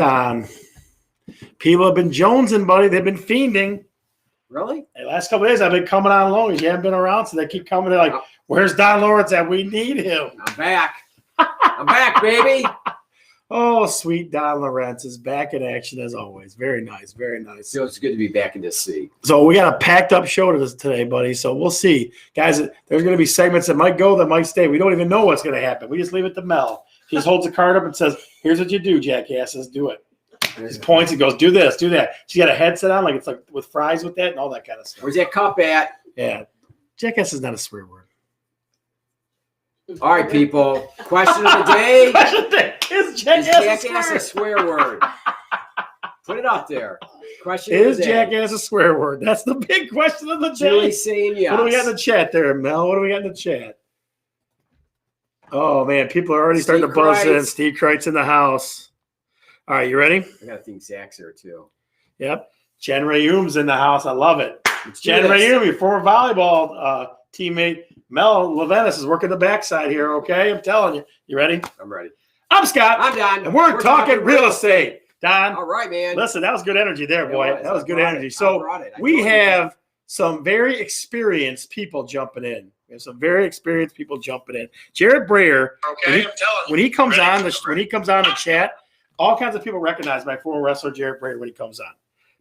on. People have been jonesing, buddy. They've been fiending. Really? The last couple of days, I've been coming on long. You haven't been around, so they keep coming. They're like, where's Don Lawrence at? We need him. I'm back. I'm back, baby. Oh, sweet Don Lawrence is back in action as always. Very nice. Very nice. Feels good to be back in this seat. So we got a packed up show today, buddy. So we'll see. Guys, there's going to be segments that might go, that might stay. We don't even know what's going to happen. We just leave it to Mel. He just holds a card up and says, here's what you do, jackasses. Do it. He points and goes, do this, do that. She's got a headset on, like it's like with fries with that and all that kind of stuff. Where's that cup at? Yeah. Jackass is not a swear word. All right, people. Question of the day. Is jackass a swear word? Put it up there. Question is of the day. Jackass a swear word? That's the big question of the day. Julie's saying yes. What do we got in the chat there, Mel? What do we got in the chat? Oh, man. People are already starting to buzz in. Steve Kreitz in the house. All right, you ready? I got to think Zach's there, too. Yep. Jen Rayum's in the house. I love it. Jen Rayum, your former volleyball teammate. Mel Levenis is working the backside here, okay? I'm telling you. You ready? I'm ready. I'm Scott. I'm Don. And we're talking real estate. Don. All right, man. Listen, that was good energy there, boy. That was good energy. So we have some very experienced people jumping in. We have some very experienced people jumping in. Jared Breyer, when he comes on the chat, all kinds of people recognize my former wrestler Jared Breyer when he comes on.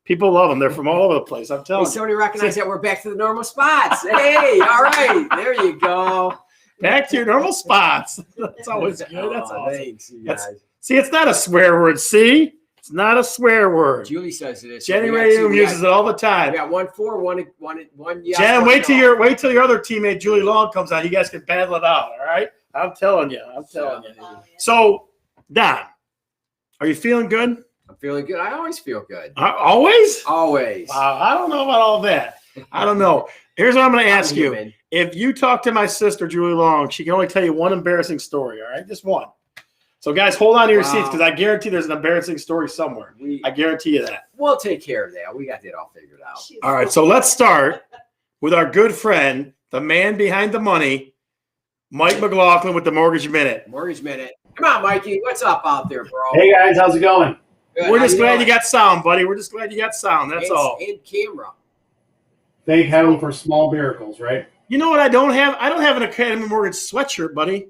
People love him. They're from all over the place. I'm telling you. Somebody recognize that we're back to the normal spots. Hey, all right. There you go. Back to your normal spots. That's always good. That's awesome. Thanks, you guys. See, it's not a swear word. See? It's not a swear word. Julie says it is. Jenny Rayum uses it all the time. We got 1-4, one yes. Jen, wait till your other teammate Julie Long comes on. You guys can battle it out, all right? I'm telling you. So, Don, are you feeling good? I'm feeling good. I always feel good. Always? Always. Wow, I don't know about all that. I don't know. Here's what I'm going to ask you. Man. If you talk to my sister, Julie Long, she can only tell you one embarrassing story, all right? Just one. So, guys, hold on to your seats because I guarantee there's an embarrassing story somewhere. I guarantee you that. We'll take care of that. We got that all figured out. All right, so let's start with our good friend, the man behind the money, Mike McLaughlin with the Mortgage Minute. Mortgage Minute. Come on, Mikey. What's up out there, bro? Hey, guys. How's it going? Good. We're just glad you got sound, buddy. We're just glad you got sound. That's all. And camera. Thank heaven for small miracles, right? You know what I don't have? I don't have an Academy Mortgage sweatshirt, buddy.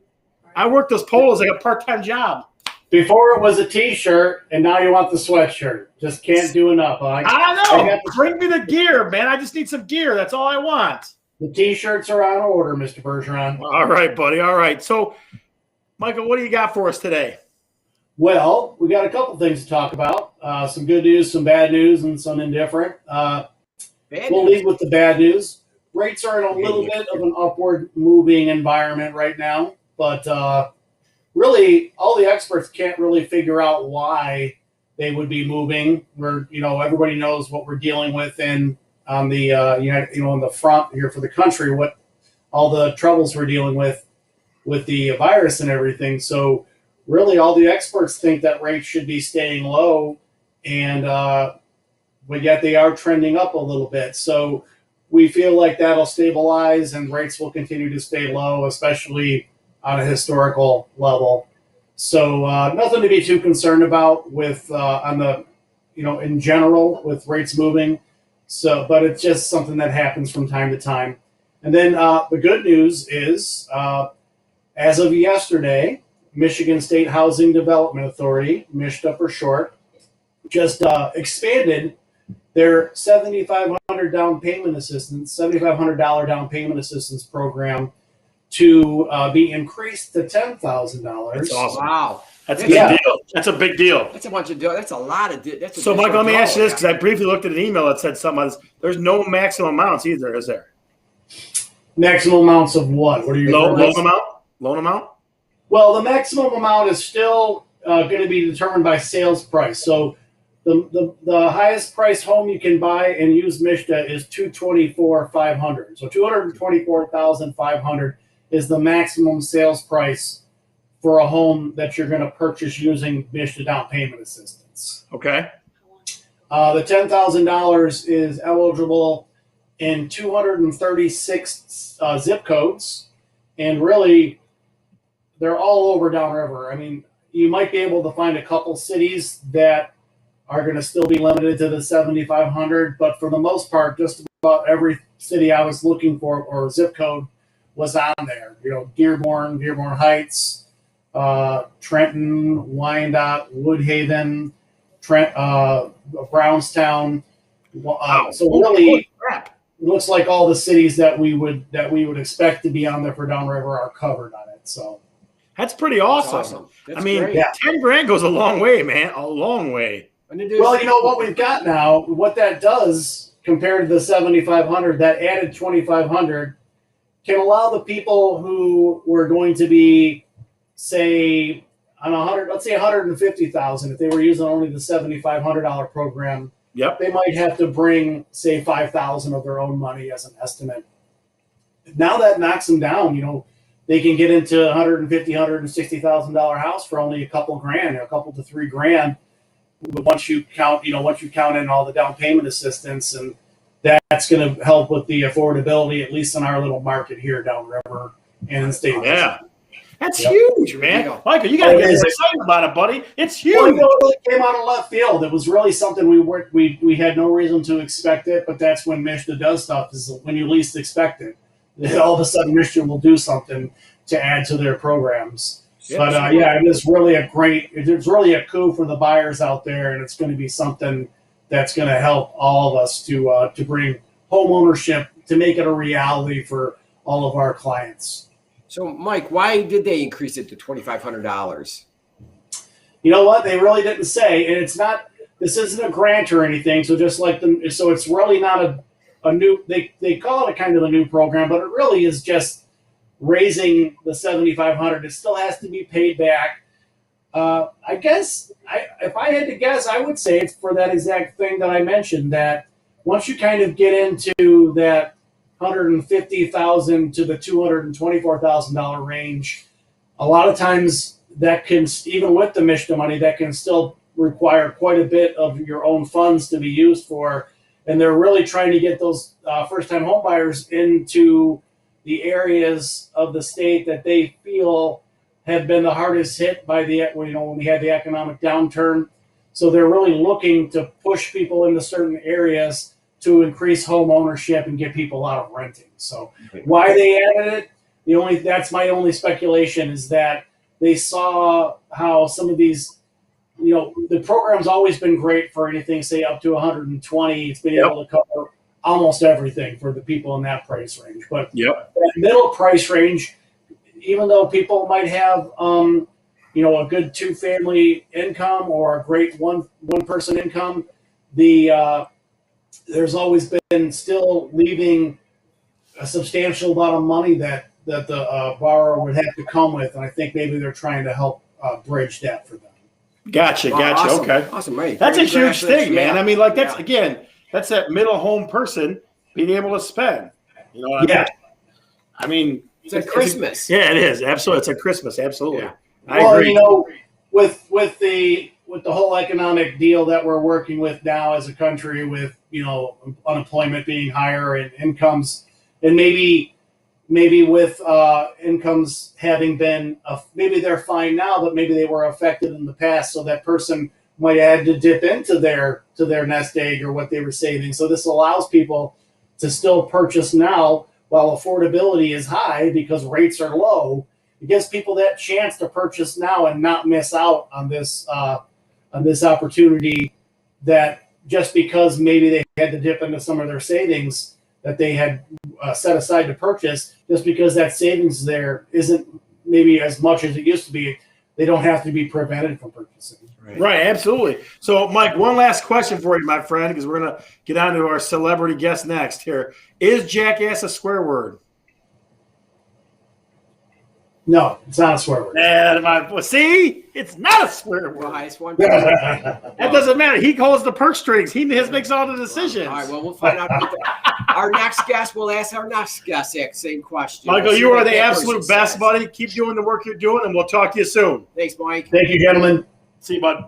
I work those polos like a part-time job. Before it was a T-shirt, and now you want the sweatshirt. Just can't do enough. I don't know. Bring me the gear, man. I just need some gear. That's all I want. The T-shirts are on order, Mr. Bergeron. All right, buddy. All right. So, Michael, what do you got for us today? Well, we got a couple things to talk about. Some good news, some bad news, and some indifferent. We'll lead with the bad news. Rates are in a little bit of an upward moving environment right now, but really all the experts can't really figure out why they would be moving. Everybody knows what we're dealing with on the on the front here for the country, what all the troubles we're dealing with the virus and everything. So really all the experts think that rates should be staying low, and but yet they are trending up a little bit. So we feel like that'll stabilize and rates will continue to stay low, especially on a historical level. So nothing to be too concerned about with in general with rates moving. So, but it's just something that happens from time to time. And then the good news is, as of yesterday, Michigan State Housing Development Authority, MISTA for short, just expanded their $7,500 down payment assistance program to be increased to $10,000. That's awesome. Wow. That's a big deal. That's a big deal. That's a bunch of That's a lot of So, Michael, let me ask you this, because I briefly looked at an email that said something like this. There's no maximum amounts either, is there? Maximum amounts of what? What are you loan amount? Loan amount? Well, the maximum amount is still going to be determined by sales price. So the highest price home you can buy and use MISTA is $224,500. So $224,500 is the maximum sales price for a home that you're going to purchase using MISTA down payment assistance. Okay. The $10,000 is eligible in 236 zip codes, and really, they're all over downriver. I mean, you might be able to find a couple cities that are going to still be limited to the 7,500, but for the most part, just about every city I was looking for or zip code was on there. Dearborn, Dearborn Heights, Trenton, Wyandotte, Woodhaven, Brownstown. So really, it looks like all the cities that we would expect to be on there for downriver are covered on it. So that's pretty awesome. That's great. 10 grand goes a long way, man. A long way. Well, what we've got now, what that does compared to the 7,500, that added 2,500 can allow the people who were going to be, say, on 100, let's say 150,000, if they were using only the $7,500 program. Yep. They might have to bring, say, 5,000 of their own money as an estimate. Now that knocks them down. They can get into $150,000, $160,000 house for only a couple grand, a couple to $3,000. Once you count in all the down payment assistance, and that's going to help with the affordability, at least in our little market here downriver and in the state. Yeah. That's huge, man. Michael, you got to get excited about it, buddy. It's huge. Well, it really came out of left field. It was really something we had no reason to expect it, but that's when Michigan does stuff, is when you least expect it. All of a sudden, Michigan will do something to add to their programs. But it's really a coup for the buyers out there, and it's going to be something that's going to help all of us to bring home ownership, to make it a reality for all of our clients. So, Mike, why did they increase it to $2,500? You know what? They really didn't say, and it's not. This isn't a grant or anything. So so it's really not a new. They call it a kind of a new program, but it really is just raising the 7,500. It still has to be paid back. I guess if I had to guess, I would say it's for that exact thing that I mentioned. That once you kind of get into that $150,000 to the $224,000 range, a lot of times that can, even with the Michigan money, that can still require quite a bit of your own funds to be used for. And they're really trying to get those first-time home buyers into the areas of the state that they feel have been the hardest hit by when we had the economic downturn. So they're really looking to push people into certain areas to increase home ownership and get people out of renting. So why they added it, that's my only speculation, is that they saw how some of these, the program's always been great for anything, say up to 120. It's been able to cover almost everything for the people in that price range. But that middle price range, even though people might have, a good 2-family income or a great one person income, there's always been still leaving a substantial amount of money that the borrower would have to come with, and I think maybe they're trying to help bridge that for them. Gotcha. Awesome. Okay. Awesome, right? That's a huge thing, man. I mean, that's that middle home person being able to spend. You know what I mean? It's a Christmas. It is. Absolutely. It's a Christmas. Absolutely. Yeah. I agree. With the whole economic deal that we're working with now as a country, with unemployment being higher and incomes, and maybe with incomes having been maybe they're fine now, but maybe they were affected in the past, so that person might have had to dip into their nest egg or what they were saving. So this allows people to still purchase now while affordability is high because rates are low. It gives people that chance to purchase now and not miss out on this opportunity, that just because maybe they had to dip into some of their savings that they had set aside to purchase, just because that savings there isn't maybe as much as it used to be, they don't have to be prevented from purchasing. Right, absolutely. So, Mike, one last question for you, my friend, because we're going to get on to our celebrity guest next here. Is jackass a swear word? No, it's not a swear word. See? It's not a swear word. That doesn't matter. He holds the purse strings. He makes all the decisions. All right, well, we'll find out. Our next guest, we'll ask our next guest that same question. Michael, you are the absolute best, buddy. Keep doing the work you're doing, and we'll talk to you soon. Thanks, Mike. Thank you, gentlemen. See you, bud.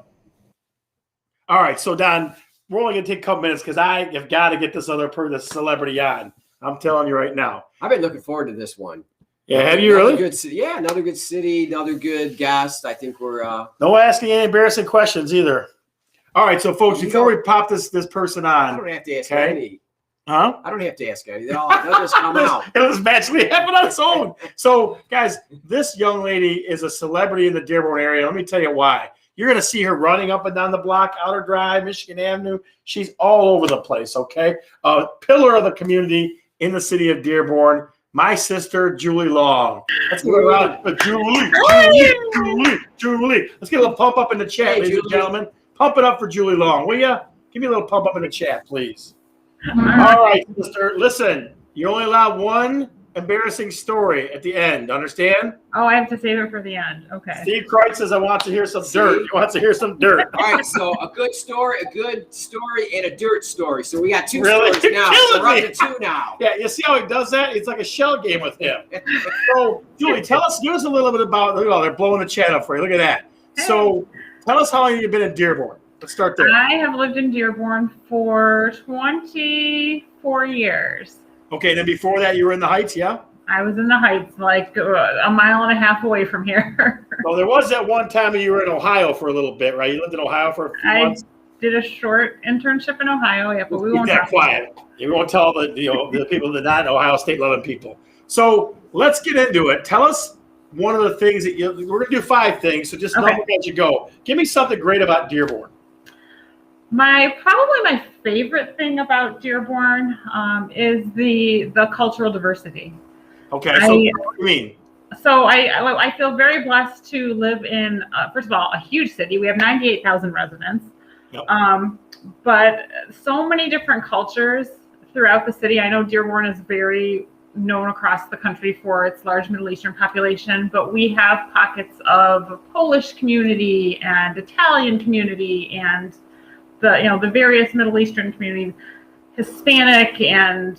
All right, so, Don, we're only going to take a couple minutes because I have got to get this other celebrity on. I'm telling you right now. I've been looking forward to this one. Yeah, have you really? Good city. Yeah, another good city, another good guest. I think we're no asking any embarrassing questions either. All right, so folks, before we pop this person on, I don't have to ask any. Huh? I don't have to ask any. They'll just come out. It'll just magically happen on its own. So, guys, this young lady is a celebrity in the Dearborn area. Let me tell you why. You're going to see her running up and down the block, Outer Drive, Michigan Avenue. She's all over the place, okay? A pillar of the community in the city of Dearborn. My sister, Julie Long. Let's give her a round of Julie. Let's get a little pump up in the chat, ladies and gentlemen. Pump it up for Julie Long, will you? Give me a little pump up in the chat, please. All right, sister. Listen, you're only allowed one embarrassing story at the end. Understand? Oh, I have to save it for the end. Okay. Steve Kreitz says, I want to hear some dirt. He wants to hear some dirt. All right, so a good story, and a dirt story. So we got two Really? stories now. You're So we're up killing to two now. Yeah, you see how he does that? It's like a shell game with him. So, Julie, give us a little bit about, look at all, they're blowing the chat up for you. Look at that. So tell us how long you've been in Dearborn. Let's start there. I have lived in Dearborn for 24 years. Okay, then before that, you were in the Heights, yeah? I was in the Heights, like a mile and a half away from here. Well, there was that one time you were in Ohio for a little bit, right? You lived in Ohio for a few months. I did a short internship in Ohio, yeah, but we won't Keep that talk quiet. You won't tell the people that not Ohio State loving people. So let's get into it. Tell us one of the things that we're going to do 5 things, so just number as you go. Give me something great about Dearborn. Probably my favorite thing about Dearborn is the cultural diversity. Okay, so what do you mean? So I feel very blessed to live in, first of all, a huge city. We have 98,000 residents, Yep. But so many different cultures throughout the city. I know Dearborn is very known across the country for its large Middle Eastern population, but we have pockets of Polish community and Italian community and the various Middle Eastern communities, Hispanic and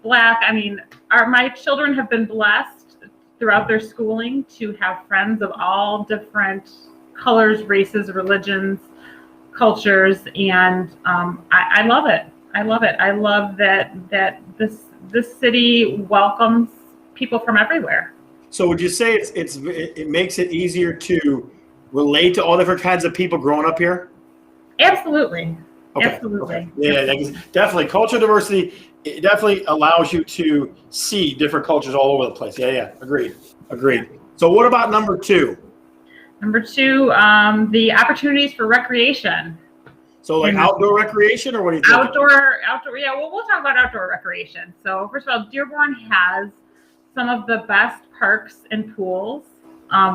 Black. I mean, my children have been blessed throughout their schooling to have friends of all different colors, races, religions, cultures, and I love it. I love it. I love that this city welcomes people from everywhere. So would you say it makes it easier to relate to all different kinds of people growing up here? Absolutely. Okay. Absolutely. Okay. Yeah, definitely. Cultural diversity, it definitely allows you to see different cultures all over the place. Yeah. Agreed. So what about number 2? Number 2, the opportunities for recreation. So like outdoor recreation, or what do you think? Outdoor. Yeah, well, we'll talk about outdoor recreation. So first of all, Dearborn has some of the best parks and pools.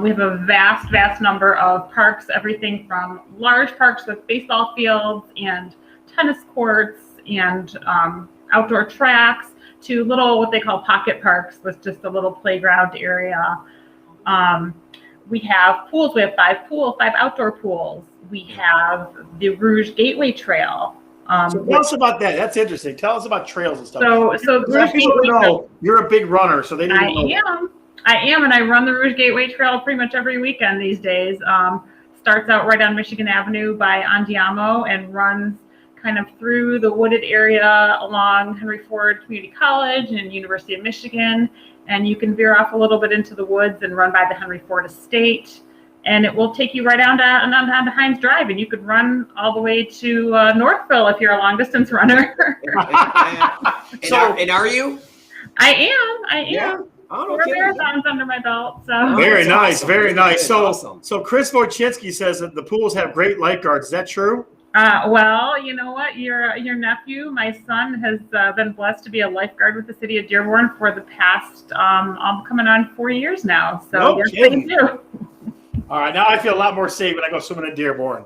We have a vast number of parks, everything from large parks with baseball fields and tennis courts and outdoor tracks to little, what they call pocket parks with just a little playground area. We have pools. We have 5 outdoor pools. We have the Rouge Gateway Trail. So tell us about that. That's interesting. Tell us about trails and stuff. So Rouge people know you're a big runner, so they need to know. I am, and I run the Rouge Gateway Trail pretty much every weekend these days. Starts out right on Michigan Avenue by Andiamo and runs kind of through the wooded area along Henry Ford Community College and University of Michigan. And you can veer off a little bit into the woods and run by the Henry Ford Estate. And it will take you right down to Hines Drive, and you could run all the way to Northville if you're a long distance runner. And are you? I am. Yeah. 4 marathons under my belt. So very nice, very nice. So, awesome. So Chris Wojcinski says that the pools have great lifeguards. Is that true? Well, you know what? Your nephew, my son, has been blessed to be a lifeguard with the city of Dearborn for the past, I'm coming on 4 years now. So no yes, kidding. they do. All right, now I feel a lot more safe when I go swimming in Dearborn.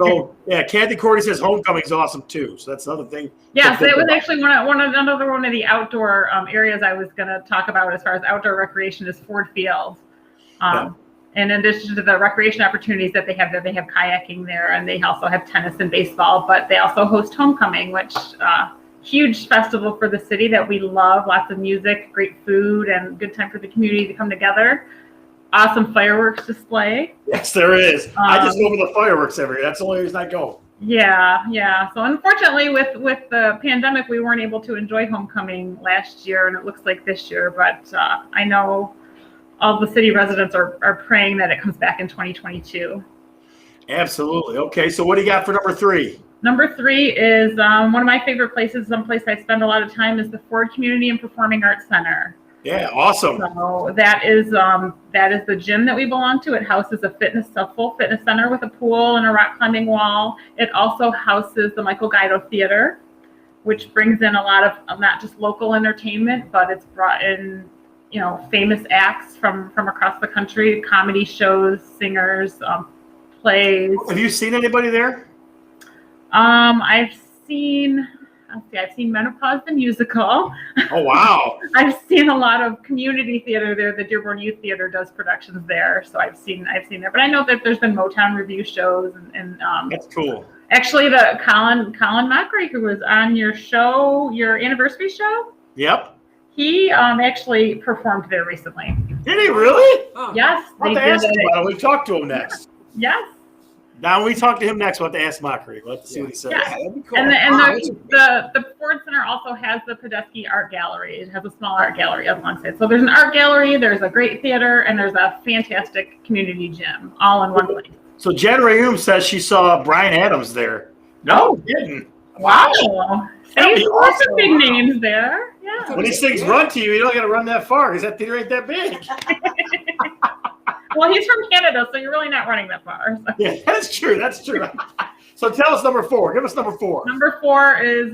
So yeah, Kathy Cordy says homecoming's awesome too. So that's another thing. Yeah, so it was actually another one of the outdoor areas I was going to talk about as far as outdoor recreation is Ford Field. And in addition to the recreation opportunities that they have there, they have kayaking there, and they also have tennis and baseball. But they also host homecoming, which huge festival for the city that we love. Lots of music, great food, and good time for the community to come together. Awesome fireworks display. Yes, there is. I just go for the fireworks every year. That's the only reason I go. Yeah. So unfortunately, with the pandemic, we weren't able to enjoy homecoming last year, and it looks like this year. But I know all the city residents are praying that it comes back in 2022. Absolutely. Okay, so what do you got for number 3? Number 3 is one of my favorite places. Someplace I spend a lot of time is the Ford Community and Performing Arts Center. Yeah, awesome. So that is the gym that we belong to. It houses a full fitness center with a pool and a rock climbing wall. It also houses the Michael Guido Theater, which brings in a lot of not just local entertainment, but it's brought in, famous acts from across the country, comedy shows, singers, plays. Have you seen anybody there? I've seen Menopause the Musical. Oh, wow. I've seen a lot of community theater there. The Dearborn Youth Theater does productions there, so I've seen there. But I know that there's been Motown review shows and that's cool. Actually, the Colin Mockery, who was on your show, your anniversary show. Yep. He actually performed there recently. Did he really? Oh. Yes. We'll have to ask him about it. We talk to him next. Yes. Now, when we talk to him next, we'll have to ask Mockery. We'll have to see what he says. Yeah. That'd be cool. And the Ford Center also has the Podesky Art Gallery. It has a small art gallery alongside. So there's an art gallery, there's a great theater, and there's a fantastic community gym all in one place. So Jen Rayum says she saw Brian Adams there. No kidding. Wow. That'd be Lots awesome. of big names there. Yeah. When these things run to you don't got to run that far because that theater ain't that big. Well, he's from Canada, so you're really not running that far. So. Yeah, that's true. So tell us number 4. Give us number 4. Number 4 is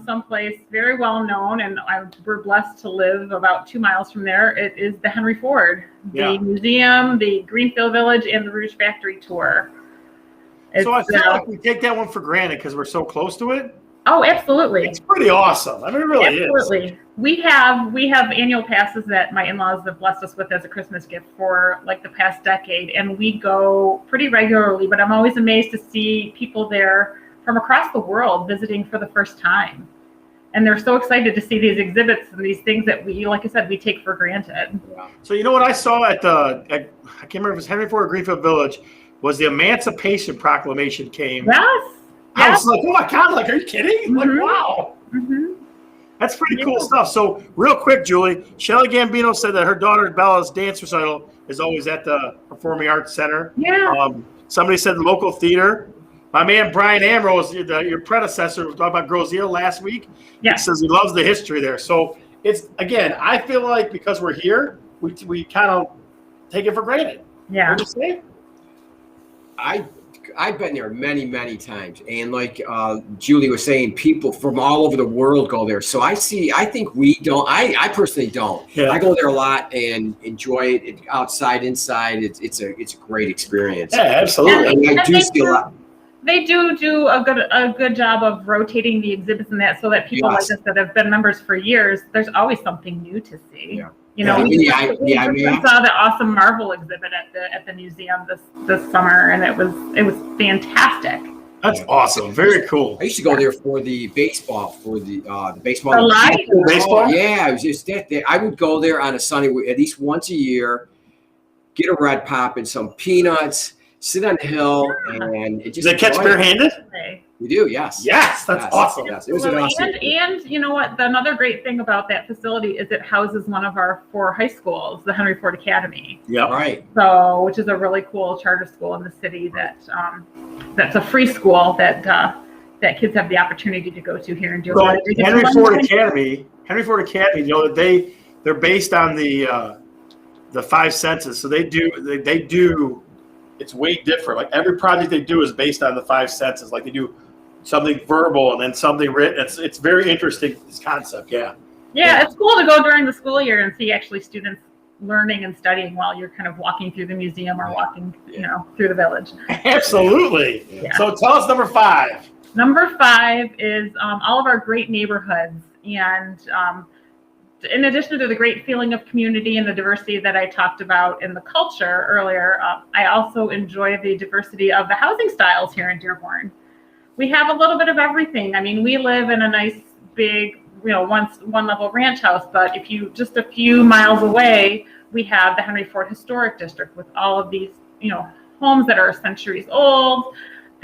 someplace very well known, and we're blessed to live about 2 miles from there. It is the Henry Ford, the museum, the Greenfield Village, and the Rouge Factory tour. So I feel like we take that one for granted because we're so close to it. Oh, absolutely. It's pretty awesome. I mean, it really is. Absolutely. We have annual passes that my in-laws have blessed us with as a Christmas gift for like the past decade, and we go pretty regularly, but I'm always amazed to see people there from across the world visiting for the first time. And they're so excited to see these exhibits and these things that we, like I said, we take for granted. So you know what I saw I can't remember if it was Henry Ford or Greenfield Village, was the Emancipation Proclamation came. Yes. I was like, oh my God, like, are you kidding? Mm-hmm. Like, wow. Mm-hmm. That's pretty cool stuff. So real quick, Julie, Shelly Gambino said that her daughter Bella's dance recital is always at the Performing Arts Center. Yeah. Somebody said the local theater. My man Brian Ambrose, your predecessor, was talking about Groseal last week. Yeah. He says he loves the history there. So it's, again, I feel like because we're here, we kind of take it for granted. Yeah. What do you say? I've been there many, many times. And like Julie was saying, people from all over the world go there. So I think we don't, I personally don't. Yeah. I go there a lot and enjoy it outside, inside. It's a great experience. Yeah, absolutely. And I do see a lot. They do a good job of rotating the exhibits and that, so that people like us that have been members for years, there's always something new to see. Yeah. You know, we saw the awesome Marvel exhibit at the museum this summer, and it was fantastic. That's awesome. Very cool. I used to go there for the baseball, the baseball. The live baseball? Yeah, it was just that. I would go there on a Sunday at least once a year, get a red pop and some peanuts, sit on the hill, and it just. Do they catch barehanded? We do, yes. Yes, that's awesome. Yes, it was an awesome. And you know what? Another great thing about that facility is it houses one of our 4 high schools, the Henry Ford Academy. Yeah. Right. So, which is a really cool charter school in the city that's a free school that kids have the opportunity to go to here in Dearborn. So Henry Ford Academy, you know, they're based on the 5 senses. So they do. It's way different. Like every project they do is based on the 5 senses. Like they do something verbal and then something written. It's very interesting, this concept. Yeah. Yeah, it's cool to go during the school year and see actually students learning and studying while you're kind of walking through the museum or walking, through the village. Absolutely. Yeah. So tell us number 5. Number 5 is all of our great neighborhoods. And in addition to the great feeling of community and the diversity that I talked about in the culture earlier, I also enjoy the diversity of the housing styles here in Dearborn. We have a little bit of everything. I mean, we live in a nice big, one level ranch house, but if you just a few miles away, we have the Henry Ford Historic District with all of these, homes that are centuries old.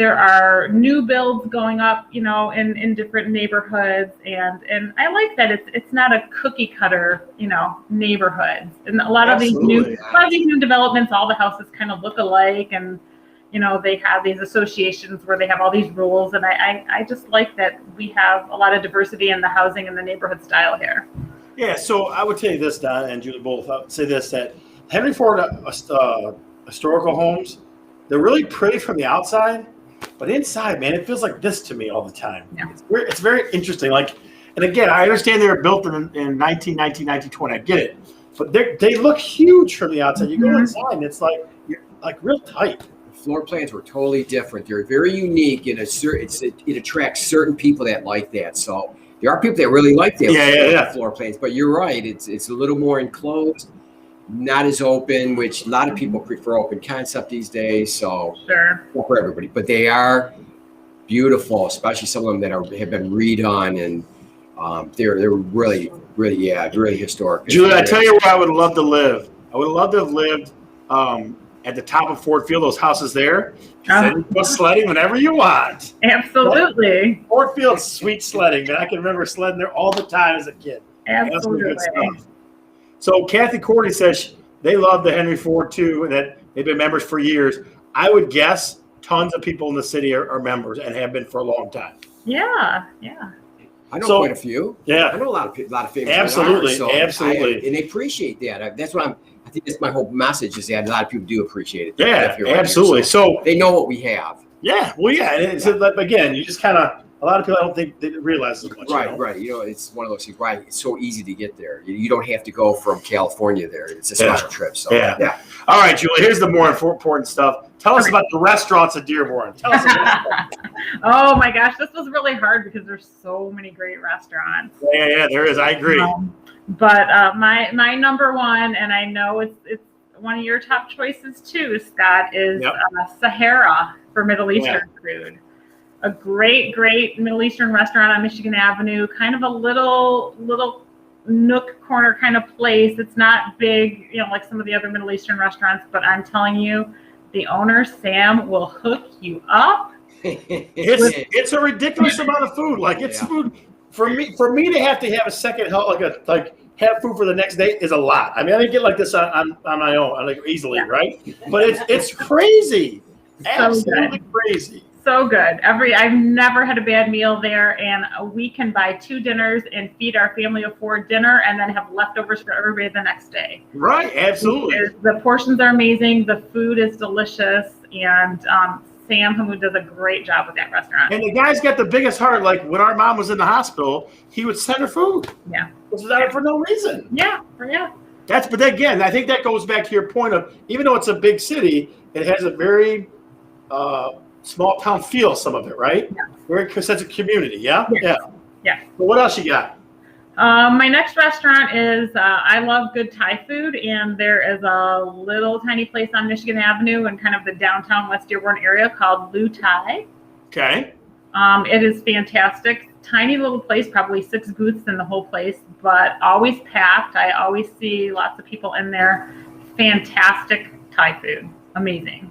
There are new builds going up, in different neighborhoods, and I like that it's not a cookie cutter, neighborhoods. And a lot of these new developments, all the houses kind of look alike, and they have these associations where they have all these rules, and I just like that we have a lot of diversity in the housing and the neighborhood style here. Yeah, so I would tell you this, Don and Julie both. I would say this, that Henry Ford historical homes, they're really pretty from the outside, but inside, man, it feels like this to me all the time. Yeah. It's very interesting. Like, and again, I understand they were built in 1919, 1920. I get it, but they look huge from the outside. You go inside, and it's like you're like real tight. Floor plans were totally different. They're very unique, and it attracts certain people that like that. So there are people that really like that floor plans. But you're right; it's a little more enclosed, not as open, which a lot of people prefer open concept these days. So not for everybody, but they are beautiful, especially some of them that have been redone, and they're really really historic. Julie, I tell you where I would love to live. I would love to have lived at the top of Ford Field, those houses there. Then you go sledding whenever you want. Absolutely. Ford Field's sweet sledding, man. I can remember sledding there all the time as a kid. Absolutely. That's good stuff. So Kathy Cordy says they love the Henry Ford too, and that they've been members for years. I would guess tons of people in the city are members and have been for a long time. Yeah. I know quite a few. Yeah, I know a lot of famous. Absolutely, absolutely, and they appreciate that. That's what I think that's my whole message, is that a lot of people do appreciate it. Yeah, absolutely. So they know what we have. Yeah, well, yeah. It's like, again, you just kind of, a lot of people I don't think they realize as much. Right. It's one of those things. Right, it's so easy to get there. You don't have to go from California there. It's a special trip. So yeah. All right, Julie. Here's the more important stuff. Tell us about the restaurants at Dearborn. Tell us about them. Oh my gosh, this was really hard because there's so many great restaurants. Yeah, there is. I agree. But my number one, and I know it's one of your top choices too, Scott, is Sahara for Middle Eastern food. A great Middle Eastern restaurant on Michigan Avenue, kind of a little nook corner kind of place. It's not big, like some of the other Middle Eastern restaurants, but I'm telling you, the owner, Sam, will hook you up. It's a ridiculous amount of food. Like, it's food for me to have a second help, have food for the next day is a lot. I mean, I didn't get like this on my own, like easily, right? But it's crazy. Absolutely crazy. So good. I've never had a bad meal there, and we can buy 2 dinners and feed our family of 4 dinner, and then have leftovers for everybody the next day. Right, absolutely. The portions are amazing. The food is delicious, and Sam Hamoud does a great job with that restaurant. And the guy's got the biggest heart. Like, when our mom was in the hospital, he would send her food. Yeah. This is out for no reason. Yeah. But again, I think that goes back to your point of, even though it's a big city, it has a very small town feel, some of it, right? Yeah. Very sense of community, yeah? Yeah. But what else you got? My next restaurant is, I love good Thai food, and there is a little tiny place on Michigan Avenue in kind of the downtown West Dearborn area called Lu Thai. Okay. It is fantastic. Tiny little place, probably 6 booths in the whole place, but always packed. I always see lots of people in there. Fantastic Thai food. Amazing.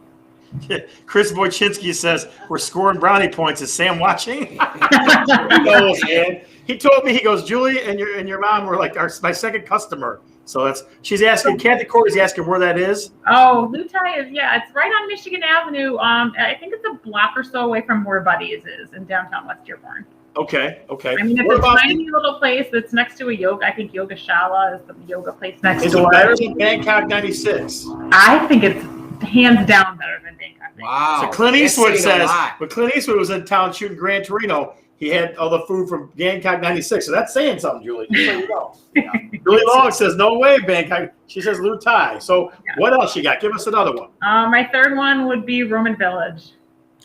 Chris Wojcinski says, we're scoring brownie points. Is Sam watching? He knows, man. He told me, he goes, Julie and your mom were like my second customer. So she's asking, Kathy Corey's asking where that is. Oh, Lu Thai is, it's right on Michigan Avenue. I think it's a block or so away from where Buddy's is in downtown West Dearborn. Okay. I mean, it's a tiny little place that's next to a yoga. I think Yoga Shala is the yoga place next to it. Is it better than Bangkok 96? I think it's hands down better than Bangkok 96. Wow. So Clint Eastwood says, when Clint Eastwood was in town shooting Gran Torino, he had all the food from Bangkok 96. So that's saying something, Julie. Just so you know. Julie Long says, no way, Bangkok. She says Lu Thai. So what else you got? Give us another one. My third one would be Roman Village.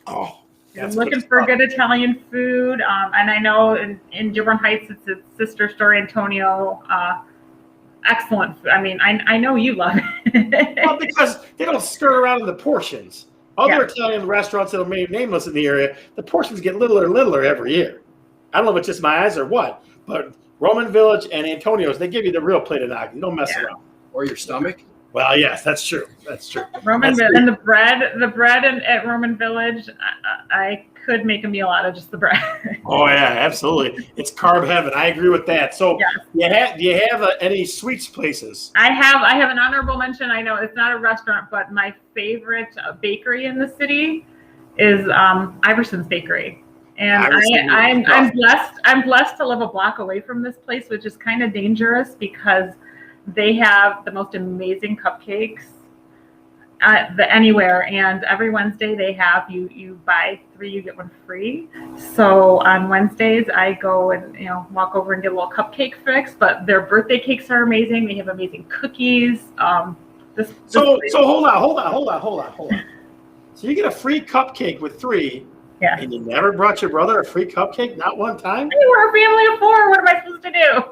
Oh, I'm looking for good Italian food. And I know in Dearborn Heights, it's its sister store, Antonio. Excellent food. I mean, I know you love it. Well, because they don't skirt around in the portions. Other Italian restaurants that are made nameless in the area, the portions get littler and littler every year. I don't know if it's just my eyes or what, but Roman Village and Antonio's, they give you the real plate of knock. You don't mess around. Or your stomach. Well, yes, that's true. That's true. Roman and the bread at Roman Village, I could make a meal out of just the bread. Oh yeah, absolutely. It's carb heaven. I agree with that. So yes. do you have any sweets places? I have an honorable mention. I know it's not a restaurant, but my favorite bakery in the city is Iverson's Bakery. And I'm blessed to live a block away from this place, which is kind of dangerous because they have the most amazing cupcakes anywhere. And every Wednesday they have you buy 3, you get 1 free. So on Wednesdays I go and walk over and get a little cupcake fix. But their birthday cakes are amazing. They have amazing cookies. So hold on. So you get a free cupcake with 3. Yeah. And you never brought your brother a free cupcake? Not one time? Hey, we're a family of 4. What am I supposed to do?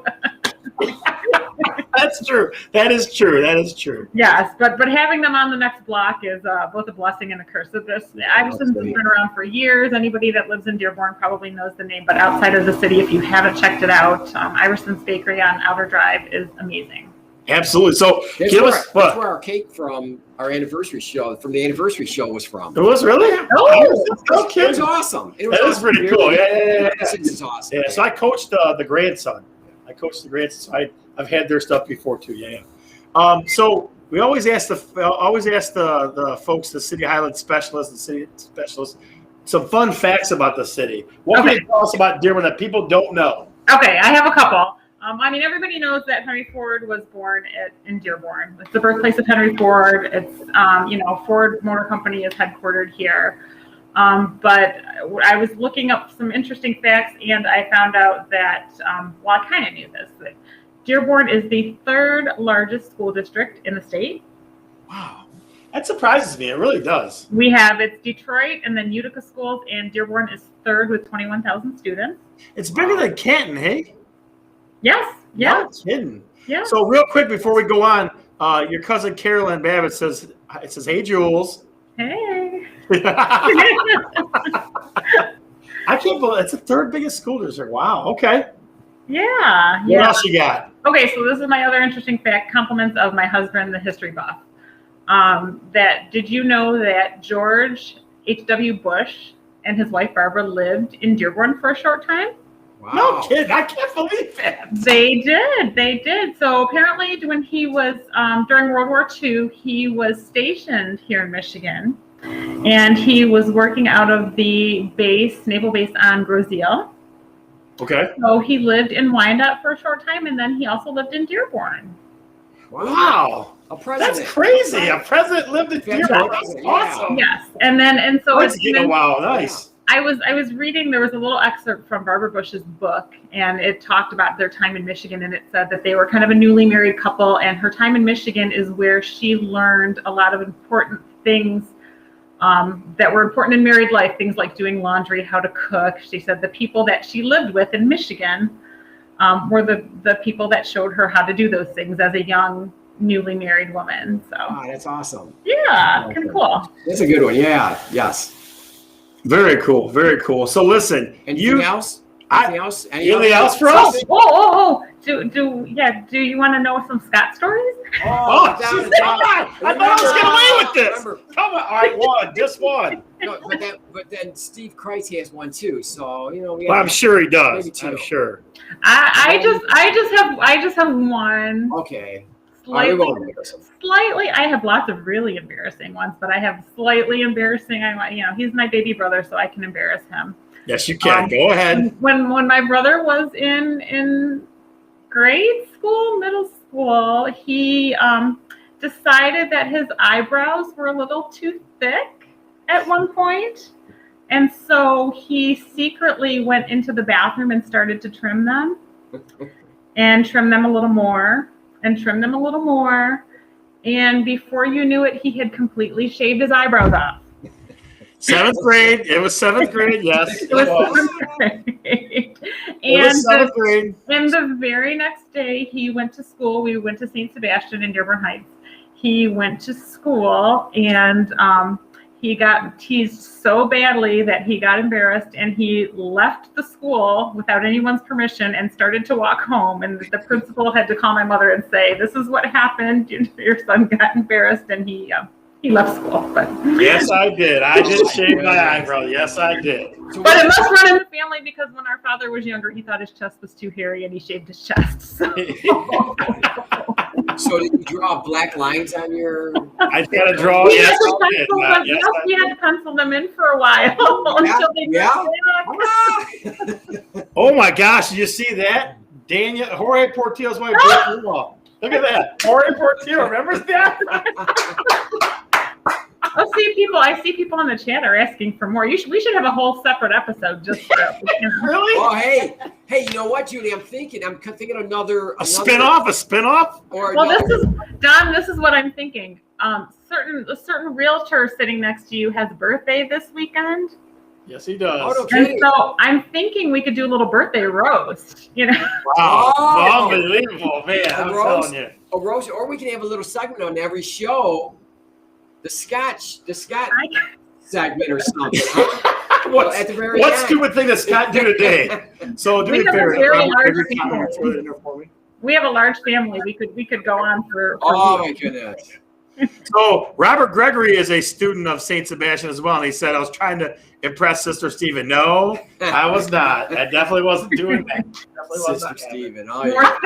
That's true. That is true. Yes, but having them on the next block is both a blessing and a curse. Iverson's has been around for years. Anybody that lives in Dearborn probably knows the name, but outside of the city, if you haven't checked it out, Iverson's Bakery on Outer Drive is amazing. Absolutely. So that's where our cake from our anniversary show, was from. It was really? Oh, it was awesome. That was pretty cool. Yeah. This is awesome. Yeah. So I coached the grandson. So I've had their stuff before too. Yeah. So we always ask the folks, the City Highlands specialists, the city specialists, some fun facts about the city. What can you tell us about Dearborn that people don't know? Okay, I have a couple. Everybody knows that Henry Ford was born in Dearborn. It's the birthplace of Henry Ford. It's, Ford Motor Company is headquartered here. But I was looking up some interesting facts, and I found out that, I kind of knew this, that Dearborn is the 3rd largest school district in the state. Wow. That surprises me. It really does. It's Detroit and then Utica schools, and Dearborn is 3rd with 21,000 students. It's bigger than Canton, hey? Yes. Yeah. Not kidding. Yeah. So real quick before we go on, your cousin Carolyn Babbitt says, "Hey, Jules." Hey. I can't believe it's the 3rd biggest school district. Wow. Okay. Yeah. What else you got? Okay, so this is my other interesting fact. Compliments of my husband, the history buff. Did you know that George H.W. Bush and his wife Barbara lived in Dearborn for a short time? Wow. No kidding. I can't believe that. They did. So apparently when he was, during World War II, he was stationed here in Michigan. And he was working out of the naval base on Groseal. Okay. So he lived in Wyandotte for a short time, and then he also lived in Dearborn. Wow. That's crazy. A president lived in Dearborn. That's awesome. Yes. And so it's wow, nice. I was reading, there was a little excerpt from Barbara Bush's book, and it talked about their time in Michigan, and it said that they were kind of a newly married couple, and her time in Michigan is where she learned a lot of important things that were important in married life, things like doing laundry, how to cook. She said the people that she lived with in Michigan were the people that showed her how to do those things as a young, newly married woman. So that's awesome. Yeah, kind of cool. That's a good one. Yeah. Yes. Very cool. Very cool. So listen, anything else? Anything else for us? Do you want to know some Scott stories? Come on! I thought I was getting away with this. Come on! All right, just one. No, but then Steve Kreitz has one too. So I'm sure he does. I'm sure. I just have one. Okay. Slightly. I have lots of really embarrassing ones, but I have slightly embarrassing. He's my baby brother, so I can embarrass him. Yes, you can. Go ahead. When my brother was in grade school, middle school, he decided that his eyebrows were a little too thick at one point. And so he secretly went into the bathroom and started to trim them and trim them a little more and trim them a little more. And before you knew it, he had completely shaved his eyebrows off. 7th grade. It was 7th grade. Yes, it was 7th grade. And the very next day, he went to school. We went to St. Sebastian in Dearborn Heights. He went to school, and he got teased so badly that he got embarrassed and he left the school without anyone's permission and started to walk home. And the principal had to call my mother and say, "This is what happened. Your son got embarrassed," and he left school. But yes, I did. I did shave my eyebrow. Yes, I did. But it must run in the family because when our father was younger, he thought his chest was too hairy and he shaved his chest. So, so did you draw black lines on your? I got to draw. We had to pencil them in for a while until they got Oh my gosh! Did you see that? Jorge Portillo's wife. Look at that. Jorge Portillo. Remember that? I see people in the chat are asking for more. We should have a whole separate episode just for Really? Oh, hey, you know what, Julie? I'm thinking another spin-off. A spin-off? This is what I'm thinking. A certain realtor sitting next to you has a birthday this weekend. Yes, he does. Oh, okay. And so I'm thinking we could do a little birthday roast. Wow, unbelievable, man! I'm telling you. A roast, or we can have a little segment on every show. The Scotch segment or something. What stupid thing does Scott do today? So do it fair. We have a large family. We could go on for oh my goodness. So Robert Gregory is a student of St. Sebastian as well, and he said, "I was trying to impress Sister Stephen." No, I was not. I definitely wasn't doing that. Sister Stephen. Oh, yeah.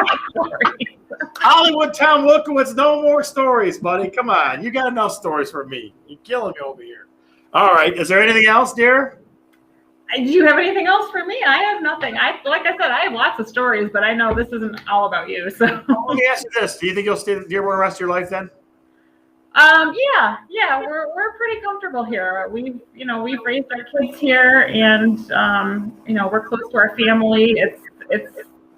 Hollywood Town Wilkowitz, no more stories, buddy. Come on. You got enough stories for me. You're killing me over here. All right. Is there anything else, dear? Do you have anything else for me? I have nothing. Like I said, I have lots of stories, but I know this isn't all about you. So let me ask you this. Do you think you'll stay in Dearborn the rest of your life then? Yeah, we're pretty comfortable here. We've raised our kids here, and we're close to our family.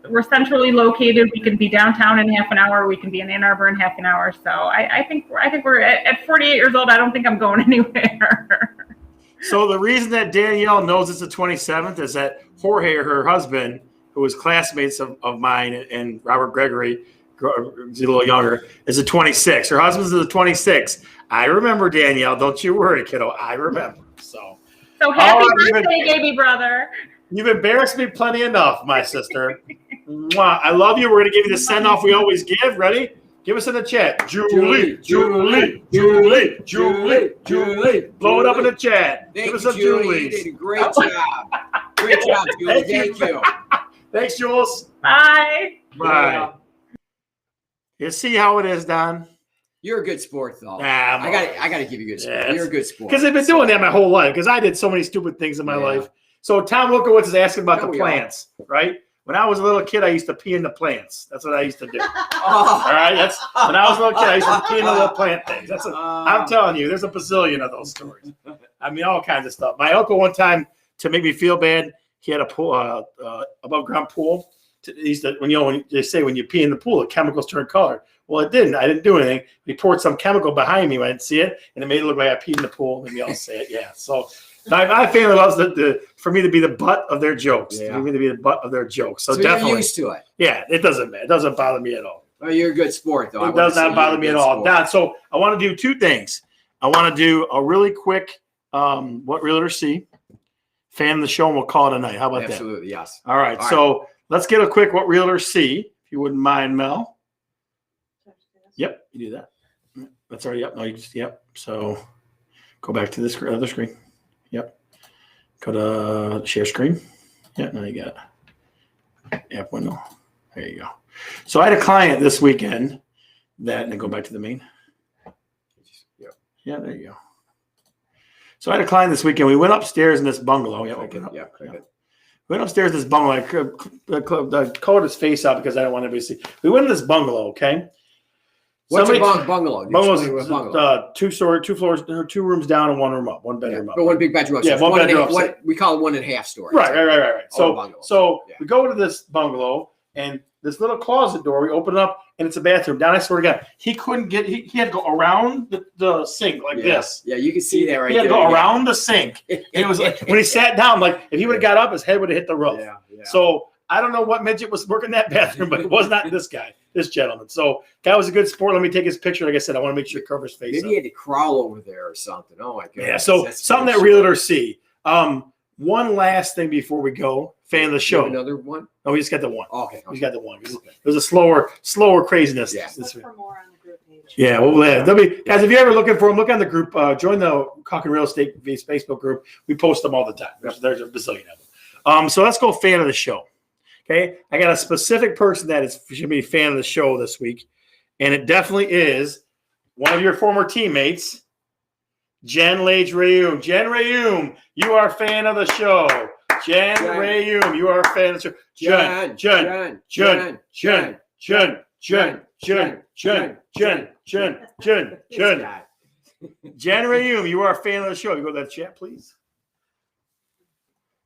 We're centrally located. We can be downtown in half an hour. We can be in Ann Arbor in half an hour. So I think we're at 48 years old. I don't think I'm going anywhere. So the reason that Danielle knows it's the 27th is that Jorge, her husband, who was classmates of mine and Robert Gregory, he's a little younger, is the 26th. Her husband's the 26th. I remember, Danielle. Don't you worry, kiddo. I remember. So happy birthday, baby brother. You've embarrassed me plenty enough, my sister. Mwah. I love you. We're going to give you the send-off we always give. Ready? Give us in the chat. Julie. Blow it up in the chat. Give us some Julie. You did a great job. Great job, Julie. Thank you. Thanks, Jules. Bye. Bye. You see how it is, Don? You're a good sport, though. I got to give you a good sport. You're a good sport. Because I've been doing that my whole life. Because I did so many stupid things in my life. So Tom Wilkowitz is asking about the plants, right? When I was a little kid, I used to pee in the plants. That's what I used to do. All right, when I was a little kid, I used to pee in the little plant things. I'm telling you, there's a bazillion of those stories. I mean, all kinds of stuff. My uncle one time, to make me feel bad, he had a pool, above ground pool. When they say when you pee in the pool, the chemicals turn color. Well, it didn't. I didn't do anything. He poured some chemical behind me. I didn't see it, and it made it look like I peed in the pool. Maybe I'll say it. Yeah. So my family loves for me to be the butt of their jokes. Yeah. For me to be the butt of their jokes. So definitely you're used to it. Yeah, it doesn't matter. It doesn't bother me at all. Oh, you're a good sport, though. It does not bother me at all. Don, so I want to do two things. I want to do a really quick what realtors see. Fan of the show, and we'll call it a night. How about that? Absolutely, yes. All right. So let's get a quick what realtors see, if you wouldn't mind, Mel. Yep, you do that. That's already up. No, you just So go back to this other screen. Yep. Go to share screen. Yeah, now you got it. App window. There you go. So I had a client this weekend and then go back to the main. Yeah, there you go. So I had a client this weekend. We went upstairs in this bungalow. Yeah, open up. Yeah. We went upstairs in this bungalow. I colored his face out because I don't want anybody to see. We went to this bungalow, okay? What's a bungalow? Bungalow's 2 floors, 2 rooms down and 1 room up, 1 bedroom up. But 1 big bedroom up. Yeah, 1 bedroom up. We call it 1.5 stories. Right. So we go to this bungalow, and this little closet door, we open it up, and it's a bathroom. Down, I swear to God, he couldn't get, he had to go around the sink like this. Yeah, you can see that right there. He had to go around the sink. And it was like, when he sat down, like, if he would have got up, his head would have hit the roof. Yeah. So I don't know what midget was working that bathroom, but it was not this guy. this gentleman. So that was a good sport. Let me take his picture. Like I said, I want to make sure to cover his face. Maybe he had to crawl over there or something. Oh my goodness. Yeah. So something that realtors see. One last thing before we go. Fan of the show. Another one? No, we just got the one. Oh, okay. We got the one. There's a slower craziness. Yeah. Look for more on the group page. Yeah, well, guys, if you're ever looking for them, look on the group. Join the Talkin Real Estate Facebook group. We post them all the time. There's a bazillion of them. So let's go fan of the show. Okay, I got a specific person that should be a fan of the show this week, and it definitely is one of your former teammates, Jen Rayum. Jen Rayum, you are a fan of the show. Jen Rayum, you are a fan of the show. Jen. Jen Rayum, you are a fan of the show. You go to that chat, please.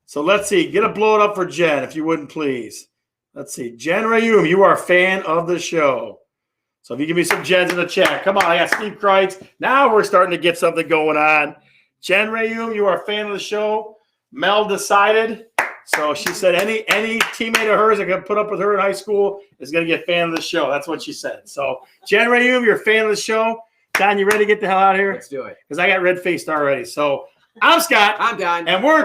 So let's see. Get a blow it up for Jen, if you wouldn't, please. Let's see. Jen Rayum, you are a fan of the show. So if you give me some Jens in the chat. Come on, I got Steve Kreitz. Now we're starting to get something going on. Jen Rayum, you are a fan of the show. Mel decided. So she said any teammate of hers that can put up with her in high school is going to get a fan of the show. That's what she said. So Jen Rayum, you're a fan of the show. Don, you ready to get the hell out of here? Let's do it. Because I got red-faced already. So I'm Scott. I'm Don. And we're